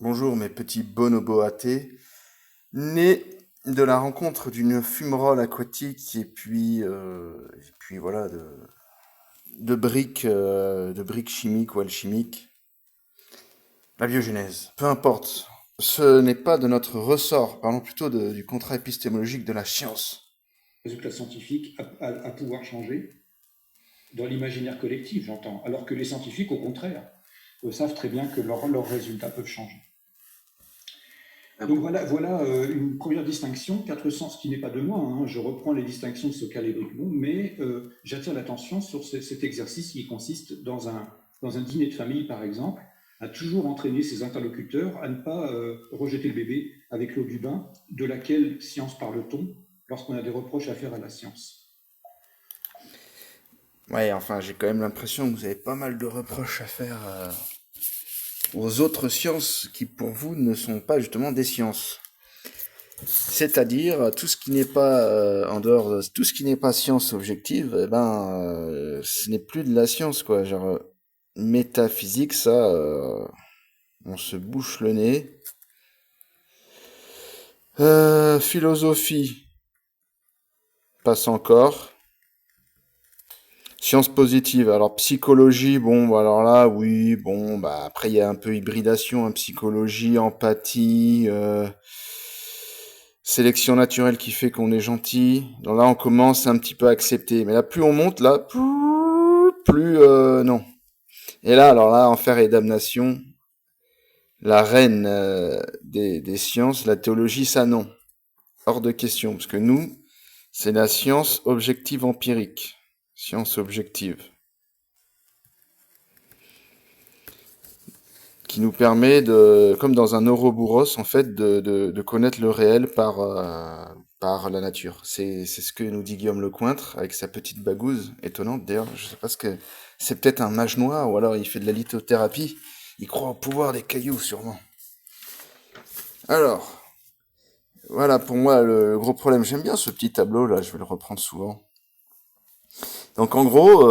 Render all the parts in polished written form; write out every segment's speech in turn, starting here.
Bonjour mes petits bonobos athées, nés de la rencontre d'une fumerole aquatique et puis voilà de briques chimiques ou alchimiques. La biogenèse, peu importe, ce n'est pas de notre ressort, parlons plutôt du contrat épistémologique de la science. Résultats scientifiques à pouvoir changer dans l'imaginaire collectif, j'entends, alors que les scientifiques, au contraire, savent très bien que leurs résultats peuvent changer. Donc voilà une première distinction, quatre sens qui n'est pas de moi, hein. Je reprends les distinctions de Sokal et Bricmont, mais j'attire l'attention sur cet exercice qui consiste dans un dîner de famille, par exemple, à toujours entraîner ses interlocuteurs à ne pas rejeter le bébé avec l'eau du bain. De laquelle science parle-t-on lorsqu'on a des reproches à faire à la science? Ouais, enfin j'ai quand même l'impression que vous avez pas mal de reproches à faire aux autres sciences qui pour vous ne sont pas justement des sciences. C'est-à-dire tout ce qui n'est pas en dehors de tout ce qui n'est pas science objective, ce n'est plus de la science quoi. Genre métaphysique, ça, on se bouche le nez. Philosophie, passe encore. Sciences positives, alors psychologie, bon, bah, alors là, oui, bon, bah après il y a un peu hybridation, hein, psychologie, empathie. Sélection naturelle qui fait qu'on est gentil. Donc là, on commence un petit peu à accepter. Mais là, plus on monte, là, plus non. Et là, alors là, enfer et damnation, la reine des sciences, la théologie, ça non. Hors de question. Parce que nous, c'est la science objective empirique. Science objective. Qui nous permet de, comme dans un Ouroboros, en fait, de connaître le réel par la nature. C'est ce que nous dit Guillaume Lecointre avec sa petite bagouze étonnante. D'ailleurs, je sais pas ce que c'est, peut-être un mage noir ou alors il fait de la lithothérapie. Il croit au pouvoir des cailloux, sûrement. Alors, voilà pour moi le gros problème. J'aime bien ce petit tableau là, je vais le reprendre souvent. Donc en gros,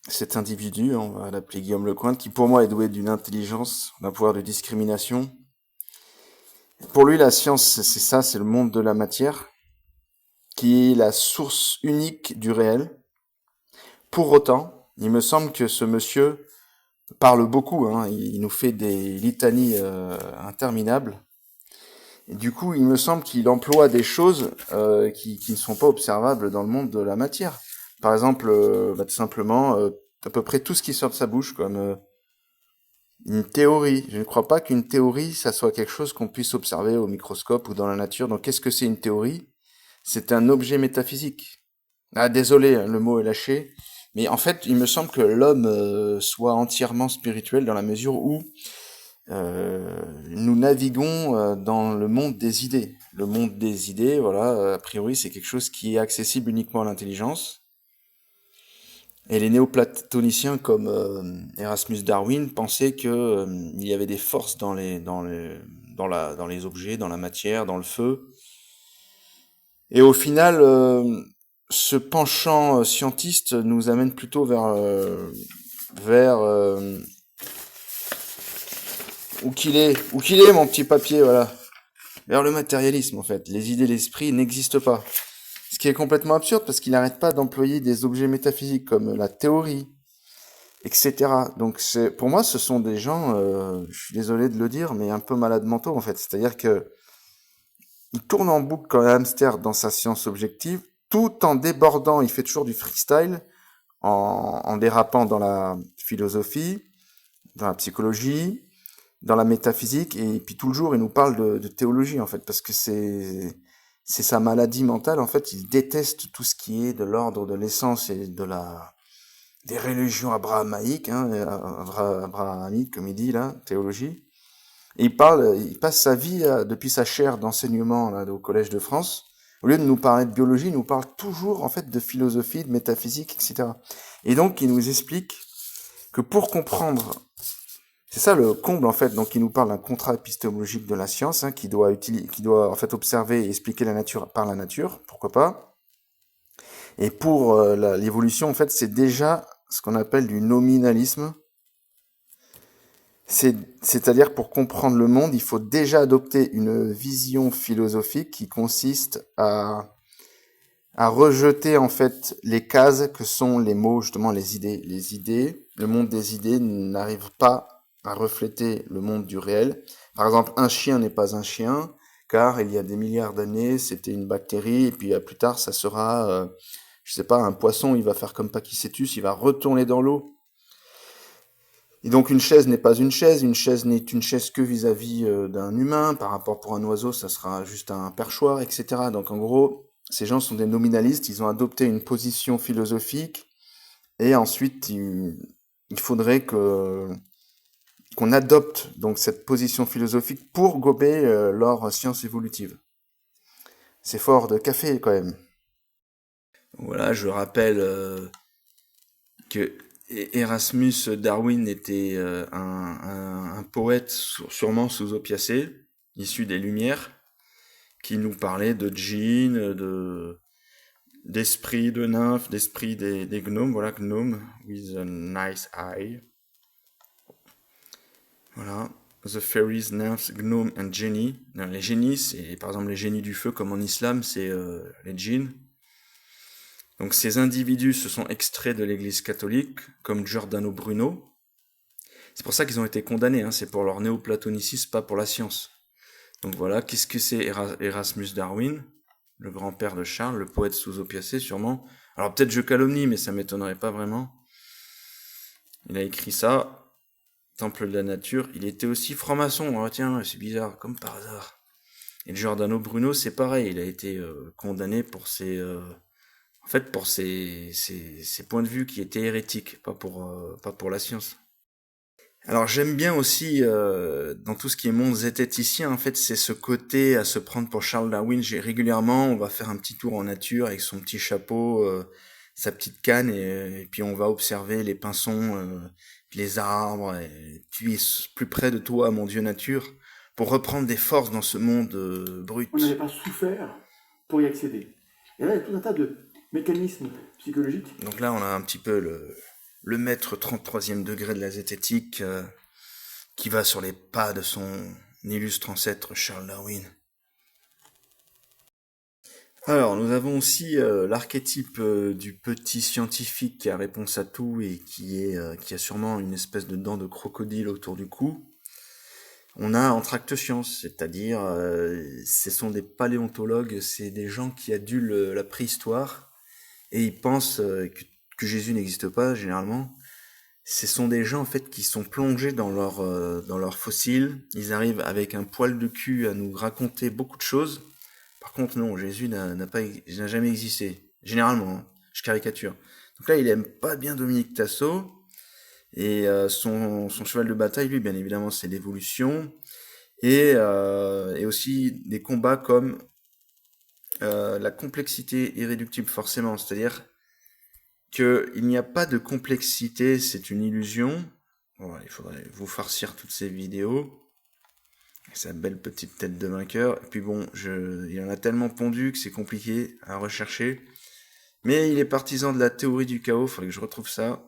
cet individu, on va l'appeler Guillaume Lecointre, qui pour moi est doué d'une intelligence, d'un pouvoir de discrimination. Pour lui, la science, c'est ça, c'est le monde de la matière, qui est la source unique du réel. Pour autant, il me semble que ce monsieur parle beaucoup, hein, il nous fait des litanies interminables. Et du coup, il me semble qu'il emploie des choses qui ne sont pas observables dans le monde de la matière. Par exemple, tout simplement, à peu près tout ce qui sort de sa bouche, comme une théorie. Je ne crois pas qu'une théorie, ça soit quelque chose qu'on puisse observer au microscope ou dans la nature. Donc, qu'est-ce que c'est une théorie? C'est un objet métaphysique. Ah, désolé, hein, le mot est lâché. Mais en fait, il me semble que l'homme soit entièrement spirituel dans la mesure où nous naviguons dans le monde des idées. Le monde des idées, voilà, a priori, c'est quelque chose qui est accessible uniquement à l'intelligence. Et les néoplatoniciens comme Erasmus Darwin pensaient que il y avait des forces dans les objets, dans la matière, dans le feu. Et au final, ce penchant scientiste nous amène plutôt vers où qu'il est mon petit papier, voilà, vers le matérialisme en fait. Les idées, l'esprit n'existent pas. Ce qui est complètement absurde parce qu'il n'arrête pas d'employer des objets métaphysiques comme la théorie, etc. Donc pour moi, ce sont des gens, je suis désolé de le dire, mais un peu malades mentaux en fait. C'est-à-dire que il tourne en boucle comme un hamster dans sa science objective, tout en débordant. Il fait toujours du freestyle en dérapant dans la philosophie, dans la psychologie, dans la métaphysique, et puis tout le jour il nous parle de théologie en fait, parce que c'est sa maladie mentale en fait. Il déteste tout ce qui est de l'ordre de l'essence et des religions abrahamaïques, hein, abrahamiques comme il dit là, théologie. Et il passe sa vie depuis sa chaire d'enseignement là, au Collège de France. Au lieu de nous parler de biologie, il nous parle toujours en fait de philosophie, de métaphysique, etc. Et donc il nous explique que pour comprendre, c'est ça le comble en fait. Donc il nous parle d'un contrat épistémologique de la science, hein, qui doit en fait observer et expliquer la nature par la nature, pourquoi pas. Et pour l'évolution en fait, c'est déjà ce qu'on appelle du nominalisme, C'est-à-dire pour comprendre le monde, il faut déjà adopter une vision philosophique qui consiste à rejeter en fait les cases que sont les mots, justement les idées. Les idées, le monde des idées n'arrive pas à refléter le monde du réel. Par exemple, un chien n'est pas un chien, car il y a des milliards d'années, c'était une bactérie, et puis plus tard, ça sera, je sais pas, un poisson, il va faire comme Pachycétus, il va retourner dans l'eau. Et donc une chaise n'est pas une chaise n'est une chaise que vis-à-vis d'un humain, par rapport pour un oiseau, ça sera juste un perchoir, etc. Donc en gros, ces gens sont des nominalistes, ils ont adopté une position philosophique, et ensuite il faudrait que qu'on adopte donc cette position philosophique pour gober leur science évolutive. C'est fort de café quand même. Voilà, je rappelle que Erasmus Darwin était un poète sûrement sous opiacé, issu des Lumières, qui nous parlait de djinns, d'esprits, de nymphes, d'esprits des gnomes, voilà, gnomes with a nice eye. Voilà. The fairies, nymphs, gnomes and genie. Les génies, c'est par exemple les génies du feu, comme en islam, c'est les djinns. Donc ces individus se sont extraits de l'église catholique, comme Giordano Bruno. C'est pour ça qu'ils ont été condamnés, c'est pour leur néoplatonicisme, pas pour la science. Donc voilà, qu'est-ce que c'est Erasmus Darwin, le grand-père de Charles, le poète sous opiacé sûrement. Alors peut-être je calomnie, mais ça m'étonnerait pas vraiment. Il a écrit ça, Temple de la nature. Il était aussi franc-maçon, tiens, c'est bizarre, comme par hasard. Et Giordano Bruno, c'est pareil, il a été condamné pour ses points de vue qui étaient hérétiques, pas pour la science. Alors j'aime bien aussi, dans tout ce qui est monde zététicien, en fait, c'est ce côté à se prendre pour Charles Darwin. Régulièrement, on va faire un petit tour en nature avec son petit chapeau, sa petite canne, et puis on va observer les pinsons, les arbres, et puis plus près de toi, mon Dieu nature, pour reprendre des forces dans ce monde brut. On n'avait pas souffert pour y accéder. Et là, il y a tout un tas de mécanismes psychologiques. Donc là, on a un petit peu le maître 33e degré de la zététique qui va sur les pas de son illustre ancêtre Charles Darwin. Alors, nous avons aussi l'archétype du petit scientifique qui a réponse à tout et qui a sûrement une espèce de dent de crocodile autour du cou. On a Entracte Science, c'est-à-dire ce sont des paléontologues, c'est des gens qui adulent la préhistoire et ils pensent que Jésus n'existe pas généralement. Ce sont des gens en fait qui sont plongés dans leurs fossiles. Ils arrivent avec un poil de cul à nous raconter beaucoup de choses. Par contre, non, Jésus n'a jamais existé. Généralement, je caricature. Donc là, il aime pas bien Dominique Tasso. Et son cheval de bataille, lui, bien évidemment, c'est l'évolution. Et aussi des combats comme la complexité irréductible, forcément. C'est-à-dire qu'il n'y a pas de complexité, c'est une illusion. Voilà, il faudrait vous farcir toutes ces vidéos. Sa belle petite tête de vainqueur. Et puis bon, il en a tellement pondu que c'est compliqué à rechercher. Mais il est partisan de la théorie du chaos, il faudrait que je retrouve ça.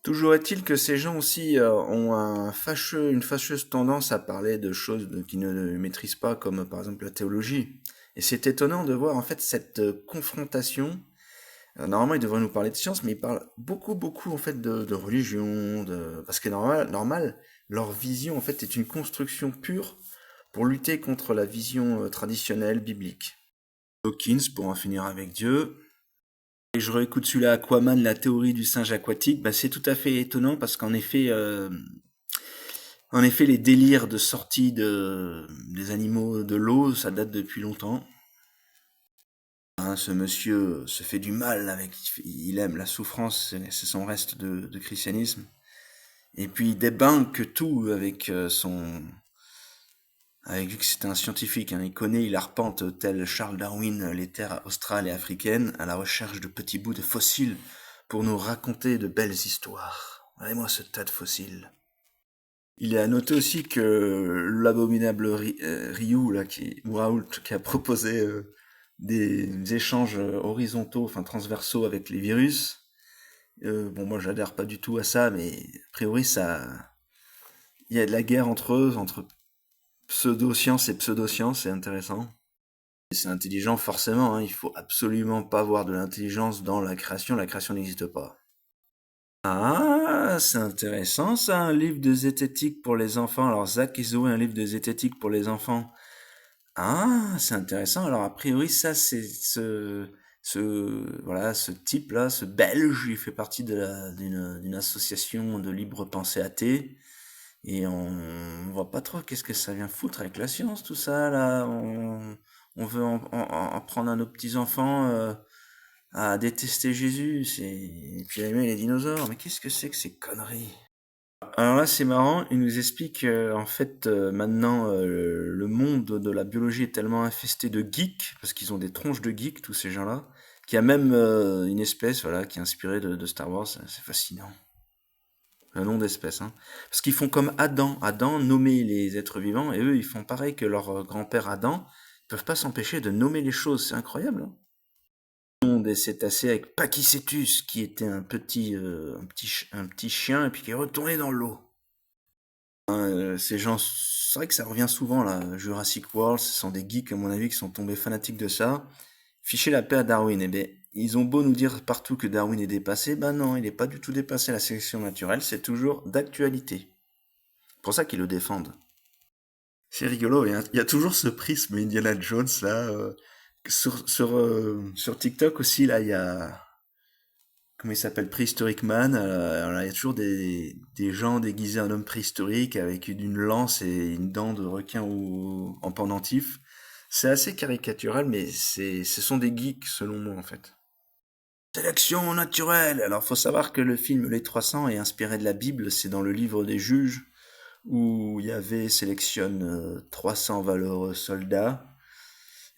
Toujours est-il que ces gens aussi ont une fâcheuse tendance à parler de choses qu'ils ne maîtrisent pas, comme par exemple la théologie. Et c'est étonnant de voir en fait cette confrontation. Normalement, ils devraient nous parler de science, mais ils parlent beaucoup en fait de religion, parce que normal, leur vision en fait est une construction pure pour lutter contre la vision traditionnelle biblique. Dawkins, pour en finir avec Dieu. Et je réécoute celui-là, Aquaman, la théorie du singe aquatique. C'est tout à fait étonnant parce qu'en effet, les délires de sortie des animaux de l'eau, ça date depuis longtemps. Ce monsieur se fait du mal il aime la souffrance, c'est son reste de christianisme. Et puis il débunk tout vu que c'est un scientifique, il connaît, il arpente tel Charles Darwin les terres australes et africaines à la recherche de petits bouts de fossiles pour nous raconter de belles histoires. Regardez-moi ce tas de fossiles. Il a noté aussi que l'abominable Ryu, qui a proposé des échanges horizontaux, transversaux avec les virus, Bon, moi, j'adhère pas du tout à ça, mais a priori, il y a de la guerre entre eux, entre pseudo-science et pseudo-science, c'est intéressant. C'est intelligent, forcément, hein, il faut absolument pas voir de l'intelligence dans la création n'existe pas. Ah, c'est intéressant ça, un livre de zététique pour les enfants. Alors, Zach Izoé, un livre de zététique pour les enfants. Ah, c'est intéressant. Alors, a priori, ça, c'est voilà, ce type-là, ce Belge, il fait partie d'une association de libre pensée athée. Et on voit pas trop qu'est-ce que ça vient foutre avec la science, tout ça, là. On veut en prendre à nos petits-enfants, à détester Jésus, et puis à aimer les dinosaures. Mais qu'est-ce que c'est que ces conneries? Alors là, c'est marrant, il nous explique en fait maintenant le monde de la biologie est tellement infesté de geeks, parce qu'ils ont des tronches de geeks, tous ces gens-là, qu'il y a même une espèce voilà, qui est inspirée de Star Wars, c'est fascinant. Un nom d'espèce, hein. Parce qu'ils font comme Adam. Adam nommait les êtres vivants, et eux, ils font pareil que leur grand-père Adam. Ils peuvent pas s'empêcher de nommer les choses, c'est incroyable, hein. Des cétacés avec Pachycétus, qui était un petit chien, et puis qui est retourné dans l'eau. Ces gens, c'est vrai que ça revient souvent, là. Jurassic World, ce sont des geeks, à mon avis, qui sont tombés fanatiques de ça. Ficher la paix à Darwin, eh bien, ils ont beau nous dire partout que Darwin est dépassé, ben non, il n'est pas du tout dépassé. La sélection naturelle, c'est toujours d'actualité. C'est pour ça qu'ils le défendent. C'est rigolo, il y a toujours ce prisme Indiana Jones, là. Sur TikTok aussi, là, il y a... Comment il s'appelle? Prehistoric Man. Alors là, il y a toujours des gens déguisés en hommes préhistoriques avec une lance et une dent de requin en pendentif. C'est assez caricatural, mais ce sont des geeks, selon moi, en fait. Sélection naturelle! Alors, faut savoir que le film Les 300 est inspiré de la Bible, c'est dans le livre des juges, où Yahvé sélectionne 300 valeureux soldats,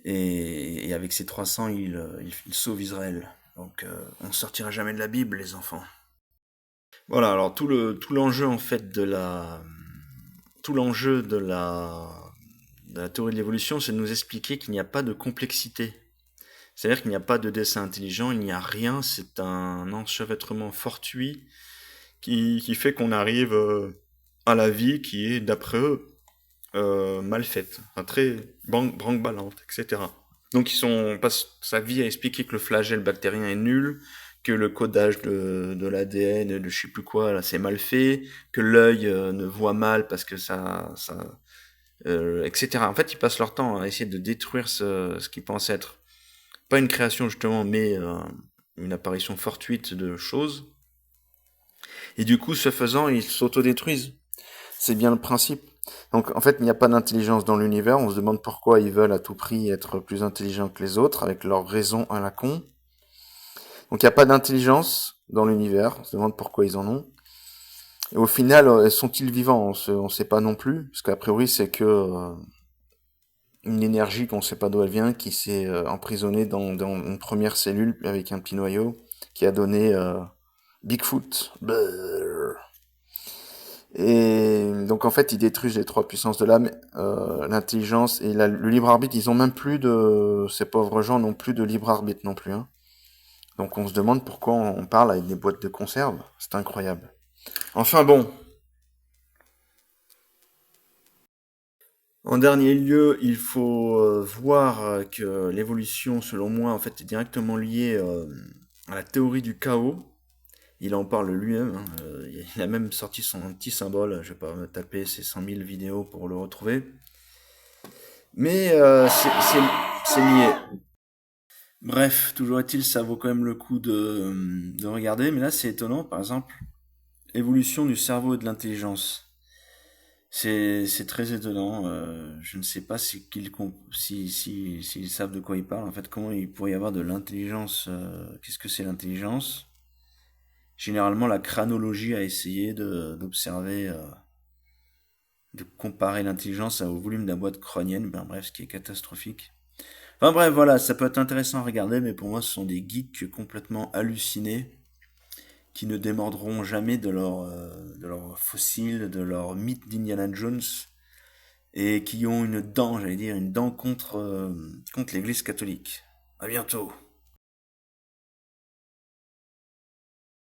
et avec ces 300, il sauve Israël. Donc, on ne sortira jamais de la Bible, les enfants. Voilà, alors tout l'enjeu, en fait, tout l'enjeu de la théorie de l'évolution, c'est de nous expliquer qu'il n'y a pas de complexité. C'est-à-dire qu'il n'y a pas de dessin intelligent, il n'y a rien, c'est un enchevêtrement fortuit qui fait qu'on arrive à la vie qui est, d'après eux, mal faite, enfin, très branque-ballante, etc. Donc passent sa vie à expliquer que le flagelle bactérien est nul, que le codage de l'ADN, de je sais plus quoi, là, c'est mal fait, que l'œil ne voit mal parce que etc. En fait, ils passent leur temps à essayer de détruire ce qu'ils pensent être pas une création justement, mais une apparition fortuite de choses. Et du coup, ce faisant, ils s'autodétruisent. C'est bien le principe. Donc en fait, il n'y a pas d'intelligence dans l'univers. On se demande pourquoi ils veulent à tout prix être plus intelligents que les autres, avec leurs raisons à la con. Donc il n'y a pas d'intelligence dans l'univers. On se demande pourquoi ils en ont. Et au final, sont-ils vivants? On sait pas non plus. Parce qu'a priori, c'est que une énergie qu'on ne sait pas d'où elle vient, qui s'est emprisonnée dans une première cellule avec un petit noyau, qui a donné Bigfoot. Brrr. Et donc en fait, ils détruisent les trois puissances de l'âme, l'intelligence et le libre arbitre. Ils ont même plus ces pauvres gens n'ont plus de libre arbitre non plus, hein. Donc on se demande pourquoi on parle avec des boîtes de conserve. C'est incroyable. Enfin bon. En dernier lieu, il faut voir que l'évolution, selon moi, en fait, est directement liée à la théorie du chaos. Il en parle lui-même, hein. Il a même sorti son petit symbole. Je vais pas me taper ses 100 000 vidéos pour le retrouver. Mais c'est lié. Bref, toujours est-il, ça vaut quand même le coup de regarder. Mais là, c'est étonnant. Par exemple, évolution du cerveau et de l'intelligence. C'est très étonnant. Je ne sais pas s'ils savent de quoi ils parlent. En fait, comment il pourrait y avoir de l'intelligence. Qu'est-ce que c'est l'intelligence? Généralement, la chronologie a essayé d'observer, de comparer l'intelligence au volume de la boîte crânienne. Ben bref, ce qui est catastrophique. Enfin bref, voilà, ça peut être intéressant à regarder, mais pour moi, ce sont des geeks complètement hallucinés qui ne démordront jamais de leur fossile, de leur mythe d'Indiana Jones, et qui ont une dent, j'allais dire, une dent contre l'Église catholique. À bientôt.